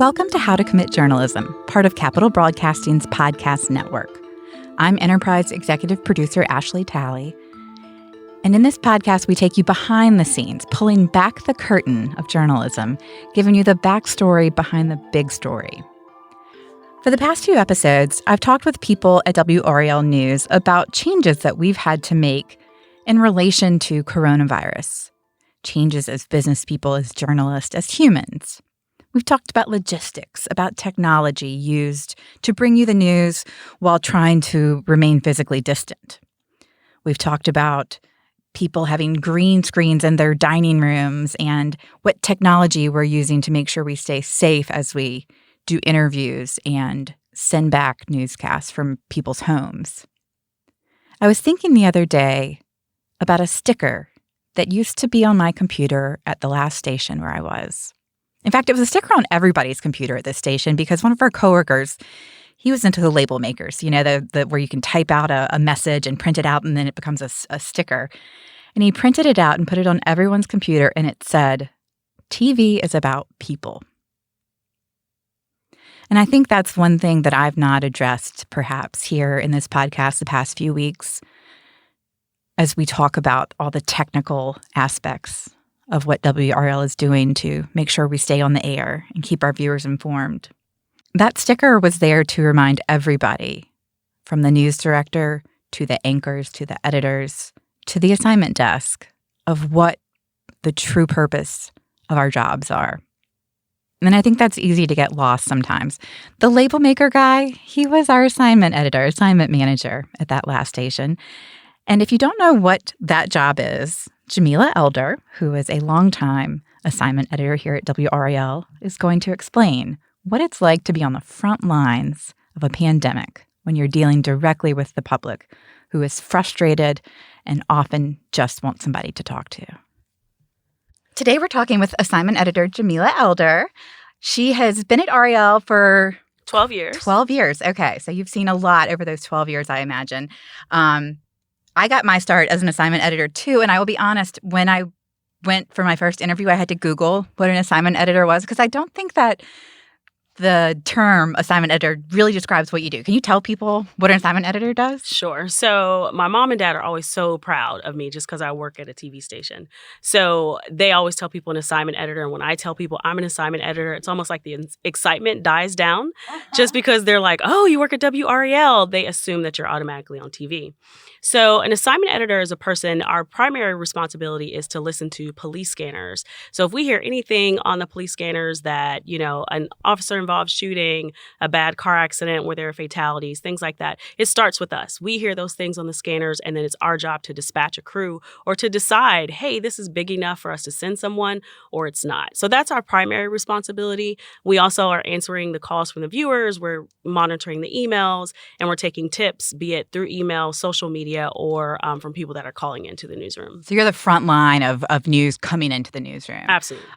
Welcome to How to Commit Journalism, part of Capital Broadcasting's podcast network. I'm Enterprise Executive Producer Ashley Talley. And in this podcast, we take you behind the scenes, pulling back the curtain of journalism, giving you the backstory behind the big story. For the past few episodes, I've talked with people at WRAL News about changes that we've had to make in relation to coronavirus. Changes as business people, as journalists, as humans. We've talked about logistics, about technology used to bring you the news while trying to remain physically distant. We've talked about people having green screens in their dining rooms and what technology we're using to make sure we stay safe as we do interviews and send back newscasts from people's homes. I was thinking the other day about a sticker that used to be on my computer at the last station where I was. In fact, it was a sticker on everybody's computer at this station because one of our coworkers, he was into the label makers, the where you can type out a message and print it out and then it becomes a sticker. And he printed it out and put it on everyone's computer and it said, TV is about people. And I think that's one thing that I've not addressed perhaps here in this podcast the past few weeks as we talk about all the technical aspects of what WRAL is doing to make sure we stay on the air and keep our viewers informed. That sticker was there to remind everybody, from the news director to the anchors to the editors to the assignment desk, of what the true purpose of our jobs are. And I think that's easy to get lost sometimes. The label maker guy, he was our assignment editor, assignment manager at that last station. And if you don't know what that job is, Jamila Elder, who is a longtime assignment editor here at WRAL, is going to explain what it's like to be on the front lines of a pandemic when you're dealing directly with the public who is frustrated and often just wants somebody to talk to. Today we're talking with assignment editor Jamila Elder. She has been at RAL for 12 years. 12 years. Okay, so you've seen a lot over those 12 years, I imagine. I got my start as an assignment editor, too, and I will be honest, when I went for my first interview, I had to Google what an assignment editor was because I don't think that the term assignment editor really describes what you do. Can you tell people what an assignment editor does? Sure. So my mom and dad are always so proud of me just because I work at a TV station. So they always tell people an assignment editor. And when I tell people I'm an assignment editor, it's almost like the excitement dies down just because they're like, oh, you work at WRAL. They assume that you're automatically on TV. So an assignment editor is a person, our primary responsibility is to listen to police scanners. So if we hear anything on the police scanners that, an officer involved shooting, a bad car accident where there are fatalities, things like that, it starts with us. We hear those things on the scanners, and then it's our job to dispatch a crew or to decide, hey, this is big enough for us to send someone or it's not. So that's our primary responsibility. We also are answering the calls from the viewers. We're monitoring the emails, and we're taking tips, be it through email, social media, or from people that are calling into the newsroom. So you're the front line of news coming into the newsroom. Absolutely.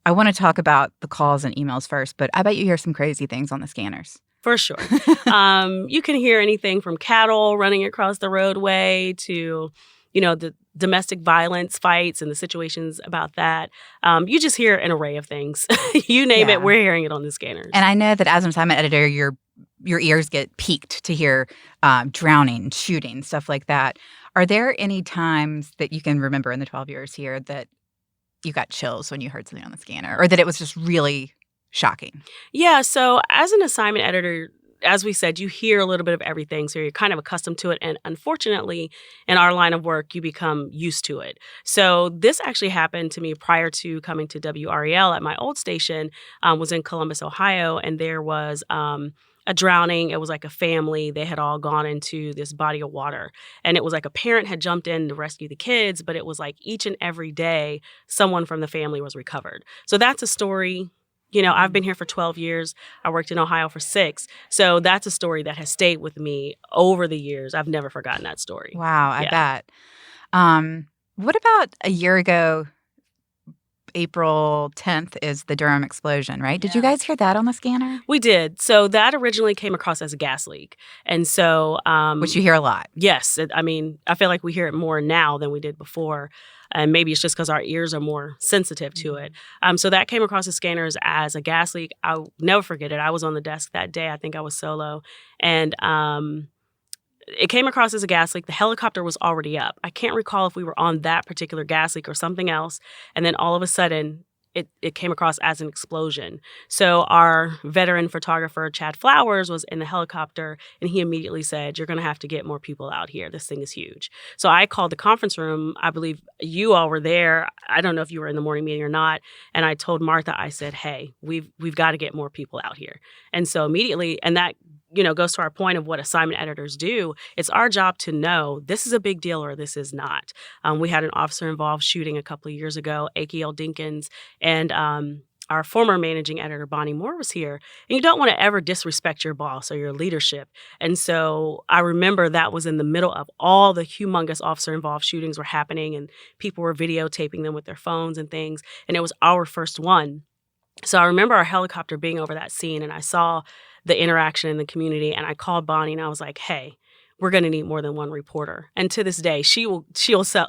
I want to talk about the calls and emails first, but I bet you hear some crazy things on the scanners. For sure. You can hear anything from cattle running across the roadway to, the domestic violence fights and the situations about that. You just hear an array of things. You name it, we're hearing it on the scanners. And I know that as an assignment editor, your ears get piqued to hear drowning, shooting, stuff like that. Are there any times that you can remember in the 12 years here that you got chills when you heard something on the scanner or that it was just really shocking? Yeah. So as an assignment editor, as we said, you hear a little bit of everything. So you're kind of accustomed to it. And unfortunately, in our line of work, you become used to it. So this actually happened to me prior to coming to WRAL at my old station, was in Columbus, Ohio. And there was a drowning. It was like a family. They had all gone into this body of water. And it was like a parent had jumped in to rescue the kids, but it was like each and every day, someone from the family was recovered. So that's a story. I've been here for 12 years. I worked in Ohio for 6. So that's a story that has stayed with me over the years. I've never forgotten that story. Wow, I bet. What about a year ago April 10th is the Durham explosion, right? Did you Yeah. guys hear that on the scanner? We did. So that originally came across as a gas leak. And so, Which you hear a lot. yes, I mean, I feel like we hear it more now than we did before. And maybe it's just because our ears are more sensitive to it. So that came across the scanners as a gas leak. I'll never forget it. I was on the desk that day. I think I was solo. And it came across as a gas leak. The helicopter was already up. I can't recall if we were on that particular gas leak or something else. And then all of a sudden, it came across as an explosion. So our veteran photographer, Chad Flowers, was in the helicopter, and he immediately said, "You're going to have to get more people out here. This thing is huge." So I called the conference room. I believe you all were there. I don't know if you were in the morning meeting or not. And I told Martha, I said, "Hey, we've got to get more people out here." And so immediately, and that goes to our point of what assignment editors do. It's our job to know this is a big deal or this is not. We had an officer-involved shooting a couple of years ago, AKL Dinkins, and our former managing editor, Bonnie Moore, was here. And you don't want to ever disrespect your boss or your leadership. And so I remember that was in the middle of all the humongous officer-involved shootings were happening, and people were videotaping them with their phones and things. And it was our first one. So I remember our helicopter being over that scene, and I saw the interaction in the community, and I called Bonnie, and I was like, "Hey, we're going to need more than one reporter." And to this day, she'll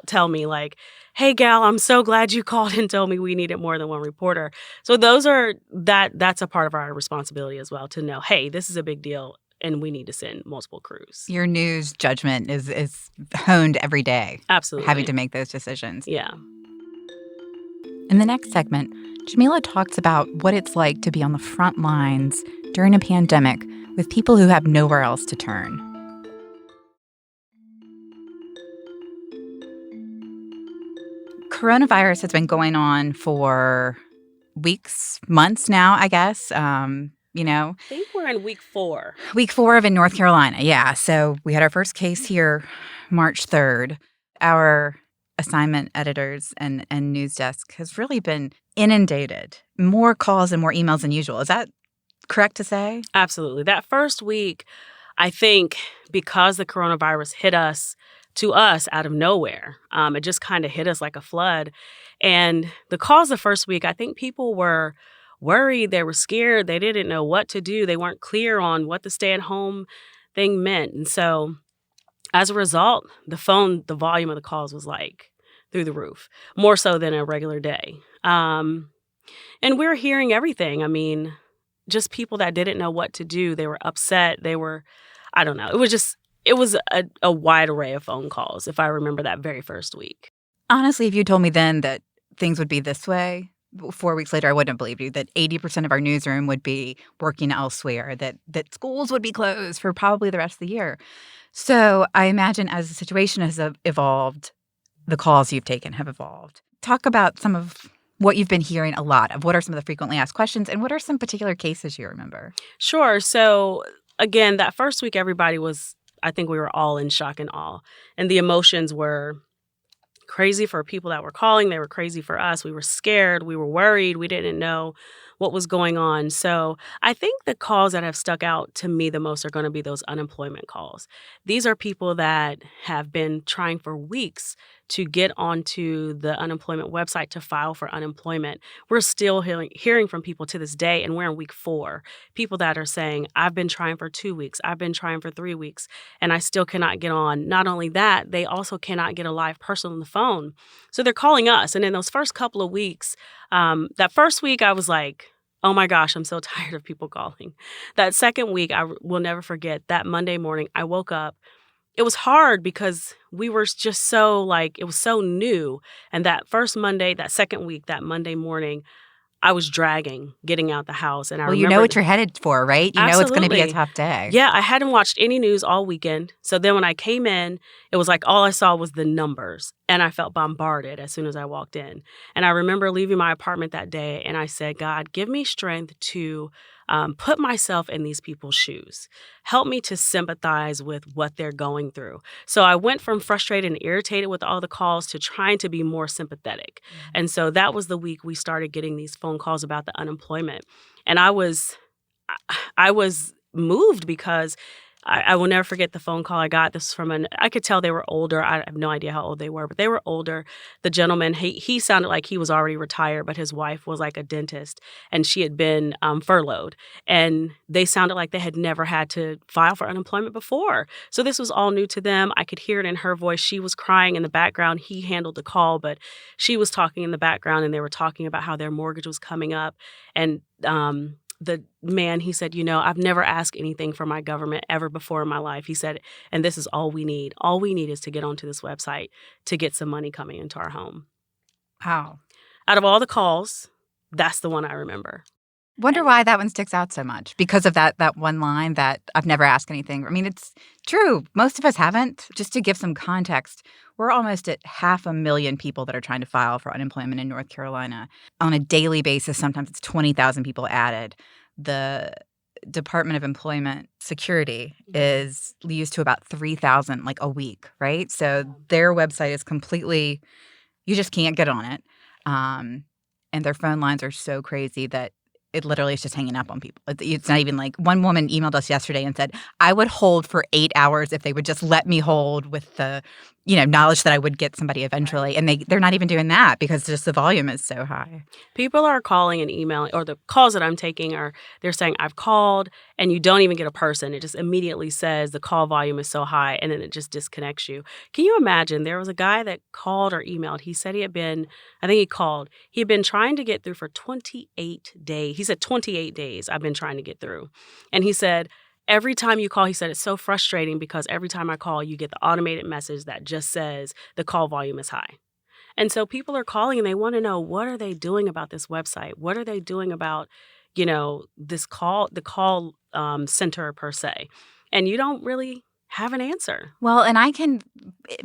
tell me like, "Hey, gal, I'm so glad you called and told me we needed more than one reporter." So that's a part of our responsibility as well, to know, hey, this is a big deal, and we need to send multiple crews. Your news judgment is honed every day. Absolutely. Having to make those decisions. Yeah. In the next segment, Jamila talks about what it's like to be on the front lines during a pandemic with people who have nowhere else to turn. Coronavirus has been going on for weeks, months now, I guess. I think we're in week 4. Week 4 of in North Carolina, yeah. So we had our first case here March 3rd. Our assignment editors and news desk has really been inundated. More calls and more emails than usual. Is that correct to say? Absolutely. That first week, I think because the coronavirus hit us out of nowhere, it just kind of hit us like a flood. And the calls the first week, I think people were worried. They were scared. They didn't know what to do. They weren't clear on what the stay-at-home thing meant. And so as a result, the volume of the calls was like through the roof, more so than a regular day. And we're hearing everything. I mean, just people that didn't know what to do. They were upset. They were, I don't know. It was a wide array of phone calls, if I remember that very first week. Honestly, if you told me then that things would be this way, 4 weeks later, I wouldn't have believed you, that 80% of our newsroom would be working elsewhere, that schools would be closed for probably the rest of the year. So I imagine as the situation has evolved, the calls you've taken have evolved. Talk about some of what you've been hearing a lot of. What are some of the frequently asked questions, and what are some particular cases you remember? Sure. So again, that first week, I think we were all in shock and awe. And the emotions were crazy for people that were calling. They were crazy for us. We were scared. We were worried. We didn't know what was going on. So I think the calls that have stuck out to me the most are going to be those unemployment calls. These are people that have been trying for weeks to get onto the unemployment website to file for unemployment. We're still hearing from people to this day, and we're in week 4. People that are saying, "I've been trying for 2 weeks. I've been trying for 3 weeks, and I still cannot get on." Not only that, they also cannot get a live person on the phone. So they're calling us. And in those first couple of weeks, that first week, I was like, oh my gosh, I'm so tired of people calling. That second week, I will never forget, that Monday morning, I woke up. It was hard because we were just so it was so new. And that first Monday, that second week, that Monday morning, I was dragging getting out the house. And I remember, you know what you're headed for, right? You know it's going to be a tough day. Yeah, I hadn't watched any news all weekend. So then when I came in, it was like all I saw was the numbers. And I felt bombarded as soon as I walked in. And I remember leaving my apartment that day, and I said, "God, give me strength to put myself in these people's shoes. Help me to sympathize with what they're going through." So I went from frustrated and irritated with all the calls to trying to be more sympathetic. Mm-hmm. And so that was the week we started getting these phone calls about the unemployment. And I was moved because I will never forget the phone call I got. This was from I could tell they were older. I have no idea how old they were, but they were older. The gentleman, he sounded like he was already retired, but his wife was like a dentist and she had been furloughed. And they sounded like they had never had to file for unemployment before. So this was all new to them. I could hear it in her voice. She was crying in the background. He handled the call, but she was talking in the background and they were talking about how their mortgage was coming up. And the man, he said, I've never asked anything from my government ever before in my life. He said, and this is all we need. All we need is to get onto this website to get some money coming into our home. Wow. Out of all the calls, that's the one I remember. Wonder why that one sticks out so much. Because of that one line that I've never asked anything. I mean, it's true. Most of us haven't. Just to give some context, we're almost at 500,000 people that are trying to file for unemployment in North Carolina. On a daily basis, sometimes it's 20,000 people added. The Department of Employment Security is used to about 3,000 like a week, right? So their website is completely, you just can't get on it. And their phone lines are so crazy that it literally is just hanging up on people. It's not even like one woman emailed us yesterday and said, I would hold for 8 hours if they would just let me hold with the, knowledge that I would get somebody eventually. And they're not even doing that because just the volume is so high. People are calling and emailing, or the calls that I'm taking they're saying, I've called, and you don't even get a person. It just immediately says the call volume is so high, and then it just disconnects you. Can you imagine? There was a guy that called or emailed. He said he had been trying to get through for 28 days. He said 28 days I've been trying to get through. And he said, every time you call, he said, it's so frustrating because every time I call, you get the automated message that just says the call volume is high. And so people are calling and they want to know, what are they doing about this website? What are they doing about, the call center per se? And you don't really have an answer. Well, and I can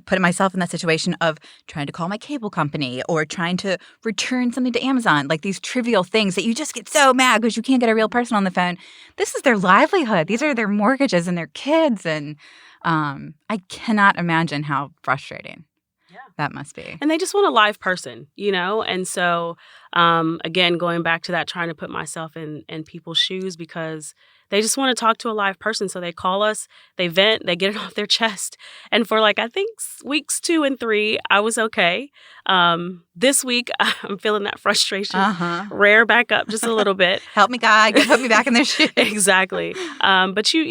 put myself in that situation of trying to call my cable company or trying to return something to Amazon, like these trivial things that you just get so mad because you can't get a real person on the phone. This is their livelihood. These are their mortgages and their kids. And I cannot imagine how frustrating that must be. And they just want a live person, And so, again, going back to that, trying to put myself in people's shoes because they just want to talk to a live person. So they call us, they vent, they get it off their chest. And for I think weeks 2 and 3, I was okay. This week, I'm feeling that frustration rear back up just a little bit. Help me, God. Put me back in their shoes. Exactly. But you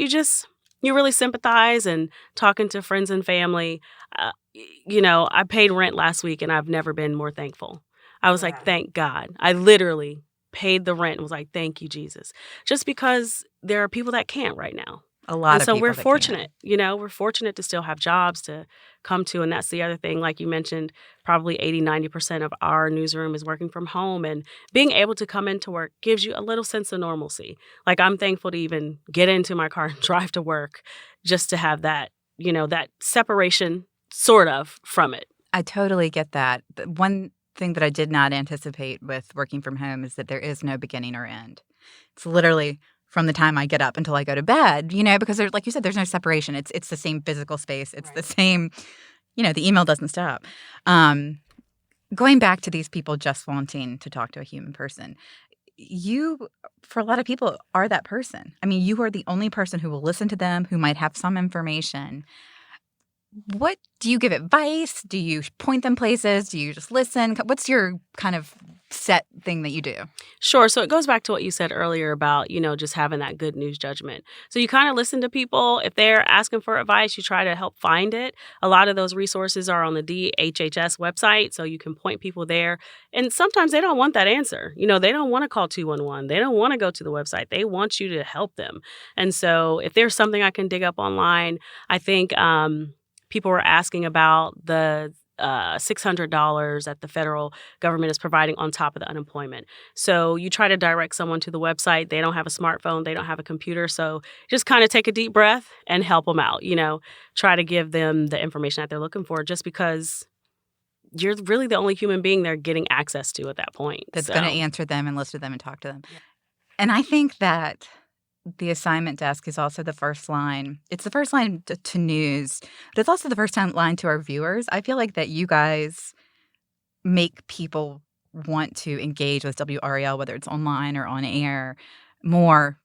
really sympathize, and talking to friends and family. I paid rent last week and I've never been more thankful. I was like, thank God. I literally paid the rent and was like, thank you, Jesus. Just because there are people that can't right now. A lot of people. So we're fortunate, we're fortunate to still have jobs to come to. And that's the other thing, like you mentioned, probably 80-90% of our newsroom is working from home. And being able to come into work gives you a little sense of normalcy. Like I'm thankful to even get into my car and drive to work just to have that, that separation sort of from it. I totally get that. The one thing that I did not anticipate with working from home is that there is no beginning or end. It's literally from the time I get up until I go to bed, because there's, like you said, there's no separation. It's the same physical space. It's the same, the email doesn't stop. Going back to these people just wanting to talk to a human person, you, for a lot of people, are that person. I mean, you are the only person who will listen to them, who might have some information. What do you give advice? Do you point them places? Do you just listen? What's your kind of set thing that you do? Sure. So it goes back to what you said earlier about, just having that good news judgment. So you kind of listen to people. If they're asking for advice, you try to help find it. A lot of those resources are on the DHHS website, so you can point people there. And sometimes they don't want that answer. They don't want to call 211. They don't want to go to the website. They want you to help them. And so if there's something I can dig up online, I think people were asking about the $600 that the federal government is providing on top of the unemployment. So you try to direct someone to the website. They don't have a smartphone. They don't have a computer. So just kind of take a deep breath and help them out. Try to give them the information that they're looking for, just because you're really the only human being they're getting access to at that point. That's going to answer them and listen to them and talk to them. Yeah. And I think that the assignment desk is also the first line. It's the first line to news, but it's also the first line to our viewers. I feel like that you guys make people want to engage with WRAL, whether it's online or on air, more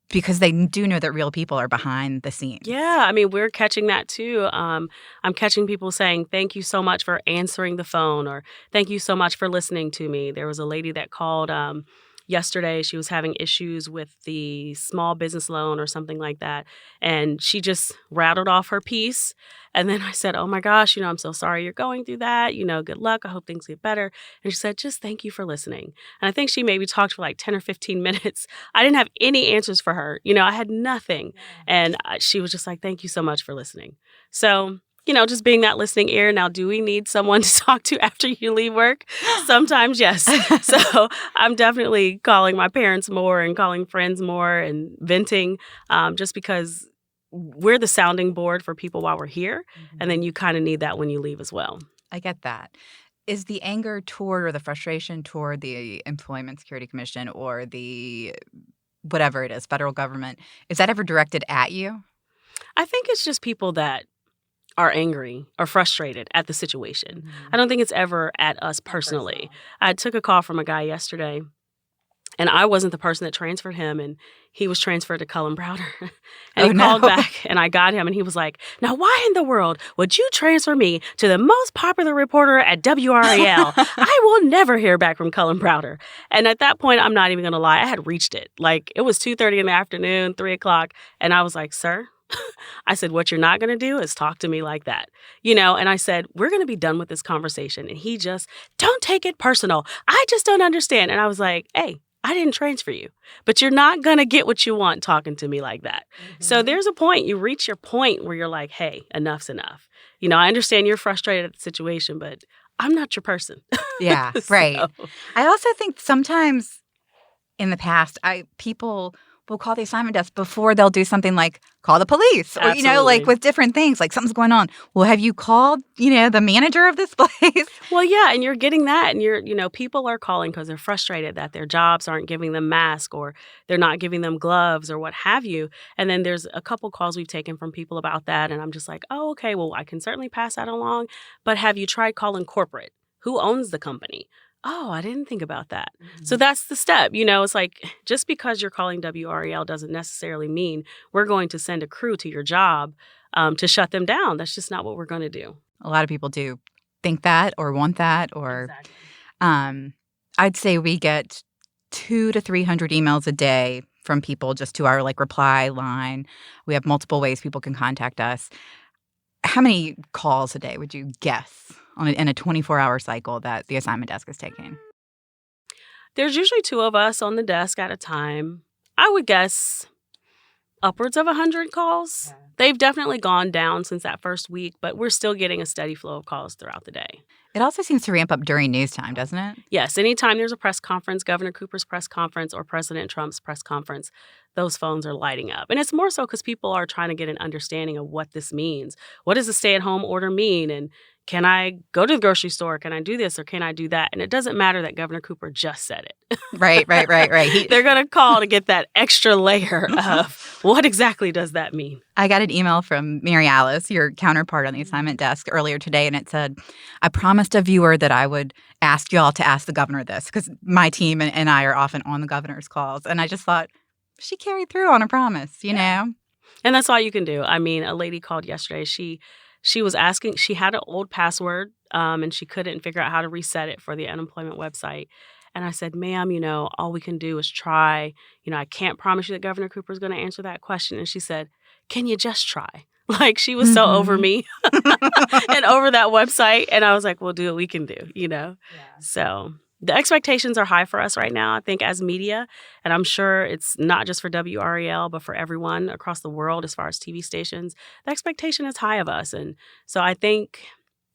because they do know that real people are behind the scenes. Yeah, I mean, we're catching that too. I'm catching people saying, "Thank you so much for answering the phone," or "Thank you so much for listening to me." There was a lady that called yesterday. She was having issues with the small business loan or something like that, and she just rattled off her piece. And then I said, "Oh my gosh, I'm so sorry you're going through that. Good luck. I hope things get better." And she said, "Just thank you for listening." And I think she maybe talked for like 10 or 15 minutes. I didn't have any answers for her. I had nothing. And she was just like, "Thank you so much for listening." So, just being that listening ear. Now, do we need someone to talk to after you leave work? Sometimes, yes. So I'm definitely calling my parents more and calling friends more and venting, just because we're the sounding board for people while we're here. And then you kind of need that when you leave as well. I get that. Is the anger toward or the frustration toward the Employment Security Commission or the whatever it is, federal government, is that ever directed at you? I think it's just people that are angry or frustrated at the situation. I don't think it's ever at us personally. I took a call from a guy yesterday, and I wasn't the person that transferred him, and he was transferred to Cullen Browder. And he called back, and I got him, and he was like, "Now, why in the world would you transfer me to the most popular reporter at WRAL? I will never hear back from Cullen Browder." And at that point, I'm not even going to lie, I had reached it. Like, it was 2:30 in the afternoon, 3 o'clock, and I was like, "Sir," I said, "what you're not going to do is talk to me like that." And I said, "We're going to be done with this conversation." And he just, "Don't take it personal. I just don't understand." And I was like, "Hey, I didn't transfer you, but you're not going to get what you want talking to me like that." So there's a point, you reach your point where you're like, "Hey, enough's enough. I understand you're frustrated at the situation, but I'm not your person." Yeah, right. I also think sometimes in the past, people will call the assignment desk before they'll do something like call the police or, like with different things, like something's going on. Well, have you called, the manager of this place? Well, yeah, and you're getting that. And people are calling because they're frustrated that their jobs aren't giving them masks or they're not giving them gloves or what have you. And then there's a couple calls we've taken from people about that. And I'm just like, "Oh, okay, well, I can certainly pass that along. But have you tried calling corporate? Who owns the company? Oh, I didn't think about that." So that's the step. It's like, just because you're calling WREL doesn't necessarily mean we're going to send a crew to your job to shut them down. That's just not what we're going to do. A lot of people do think that or want that or I'd say we get 200 to 300 emails a day from people just to our reply line. We have multiple ways people can contact us. How many calls a day would you guess in a 24-hour cycle that the assignment desk is taking? There's usually 2 of us on the desk at a time. I would guess upwards of 100 calls. Yeah. They've definitely gone down since that first week, but we're still getting a steady flow of calls throughout the day. It also seems to ramp up during news time, doesn't it? Yes. Anytime there's a press conference, Governor Cooper's press conference or President Trump's press conference, those phones are lighting up. And it's more so because people are trying to get an understanding of what this means. What does the stay-at-home order mean? And can I go to the grocery store? Can I do this or can I do that? And it doesn't matter that Governor Cooper just said it. Right. They're going to call to get that extra layer of what exactly does that mean? I got an email from Mary Alice, your counterpart on the assignment desk, earlier today, and it said, "I promised a viewer that I would ask y'all to ask the governor this," because my team and I are often on the governor's calls. And I just thought, she carried through on a promise, you know? And that's all you can do. I mean, a lady called yesterday. She was asking, she had an old password and she couldn't figure out how to reset it for the unemployment website. And I said, "Ma'am, all we can do is try. I can't promise you that Governor Cooper is going to answer that question." And she said, "Can you just try?" Like, she was so over me and over that website. And I was like, "We'll do what we can do, Yeah. So the expectations are high for us right now, I think, as media. And I'm sure it's not just for WRAL, but for everyone across the world as far as TV stations. The expectation is high of us. And so I think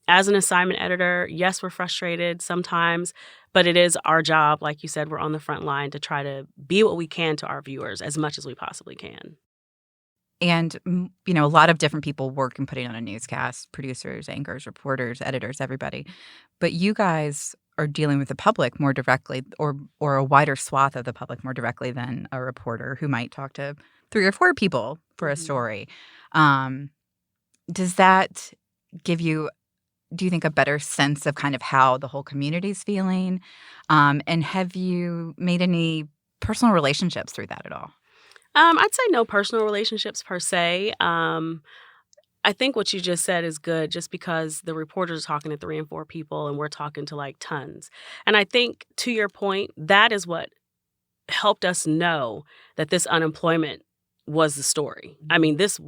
as an assignment editor, yes, we're frustrated sometimes, but it is our job. Like you said, we're on the front line to try to be what we can to our viewers as much as we possibly can. And, a lot of different people work in putting on a newscast: producers, anchors, reporters, editors, everybody. But you guys are dealing with the public more directly or a wider swath of the public more directly than a reporter who might talk to 3 or 4 people for a story. Does that give you, do you think, a better sense of kind of how the whole community is feeling? And have you made any personal relationships through that at all? I'd say no personal relationships per se. I think what you just said is good just because the reporters are talking to 3 and 4 people and we're talking to like tons. And I think to your point, that is what helped us know that this unemployment was the story. I mean, this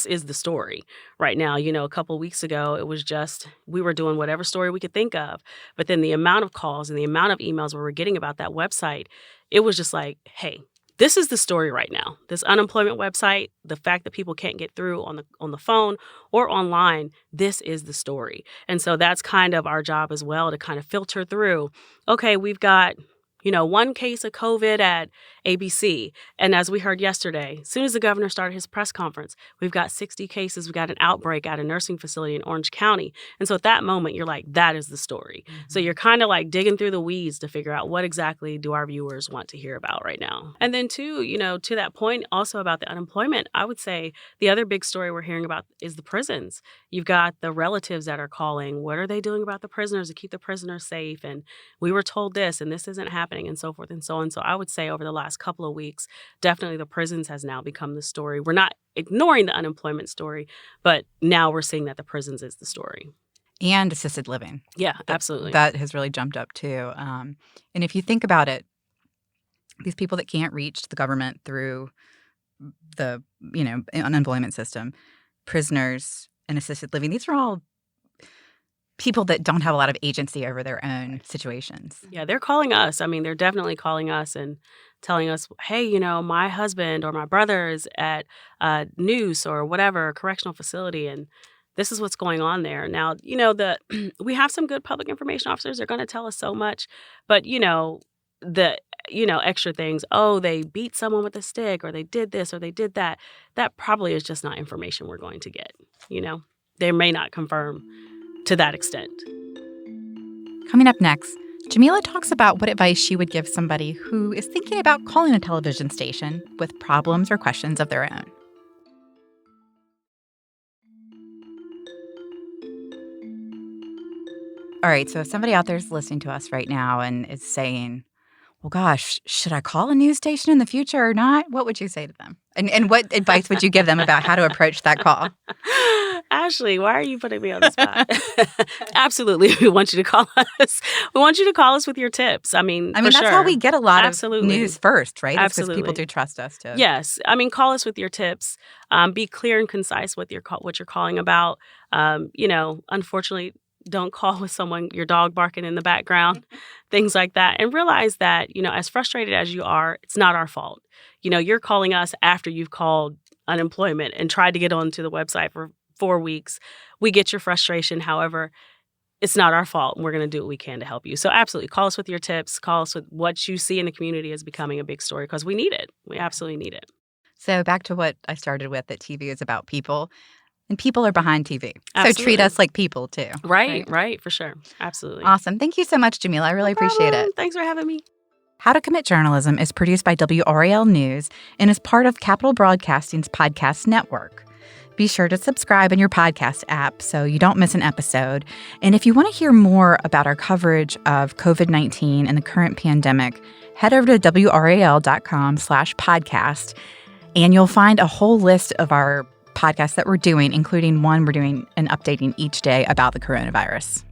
is the story right now. A couple weeks ago, it was just we were doing whatever story we could think of. But then the amount of calls and the amount of emails we were getting about that website, it was just like, hey, this is the story right now. This unemployment website, the fact that people can't get through on the phone or online, this is the story. And so that's kind of our job as well to kind of filter through, okay, we've got one case of COVID at ABC. And as we heard yesterday, as soon as the governor started his press conference, we've got 60 cases. We got an outbreak at a nursing facility in Orange County. And so at that moment, you're like, that is the story. Mm-hmm. So you're kind of like digging through the weeds to figure out what exactly do our viewers want to hear about right now. And then too, to that point also about the unemployment, I would say the other big story we're hearing about is the prisons. You've got the relatives that are calling. What are they doing about the prisoners to keep the prisoners safe? And we were told this and this isn't happening. And so forth and so on. So I would say over the last couple of weeks, definitely the prisons has now become the story. We're not ignoring the unemployment story, but now we're seeing that the prisons is the story. And assisted living. Yeah, absolutely. That has really jumped up too. And if you think about it, these people that can't reach the government through the, unemployment system, prisoners and assisted living, these are all people that don't have a lot of agency over their own situations. Yeah, they're calling us. I mean, they're definitely calling us and telling us, hey, my husband or my brother is at Noose or whatever, correctional facility, and this is what's going on there. Now, we have some good public information officers. They're going to tell us so much, but, the extra things, oh, they beat someone with a stick or they did this or they did that, that probably is just not information we're going to get. They may not confirm to that extent. Coming up next, Jamila talks about what advice she would give somebody who is thinking about calling a television station with problems or questions of their own. All right, so if somebody out there is listening to us right now and is saying, well, gosh, should I call a news station in the future or not? What would you say to them? And what advice would you give them about how to approach that call? Ashley, why are you putting me on the spot? Absolutely. We want you to call us. We want you to call us with your tips. I mean, that's sure. how we get a lot Absolutely. of news first, right? Absolutely. Because people do trust us too. Yes. I mean, call us with your tips. Be clear and concise with what you're calling about. Unfortunately, don't call with your dog barking in the background, things like that. And realize that, as frustrated as you are, it's not our fault. You're calling us after you've called unemployment and tried to get onto the website for 4 weeks. We get your frustration. However, it's not our fault, and we're going to do what we can to help you. So absolutely, call us with your tips. Call us with what you see in the community as becoming a big story, because we need it. We absolutely need it. So back to what I started with, that TV is about people, and people are behind TV. Absolutely. So treat us like people too. Right, for sure. Absolutely. Awesome. Thank you so much, Jamila. I really appreciate it. Thanks for having me. How to Commit Journalism is produced by WRAL News and is part of Capital Broadcasting's podcast network. Be sure to subscribe in your podcast app so you don't miss an episode. And if you want to hear more about our coverage of COVID-19 and the current pandemic, head over to wral.com/podcast, and you'll find a whole list of our podcasts that we're doing, including one we're doing and updating each day about the coronavirus.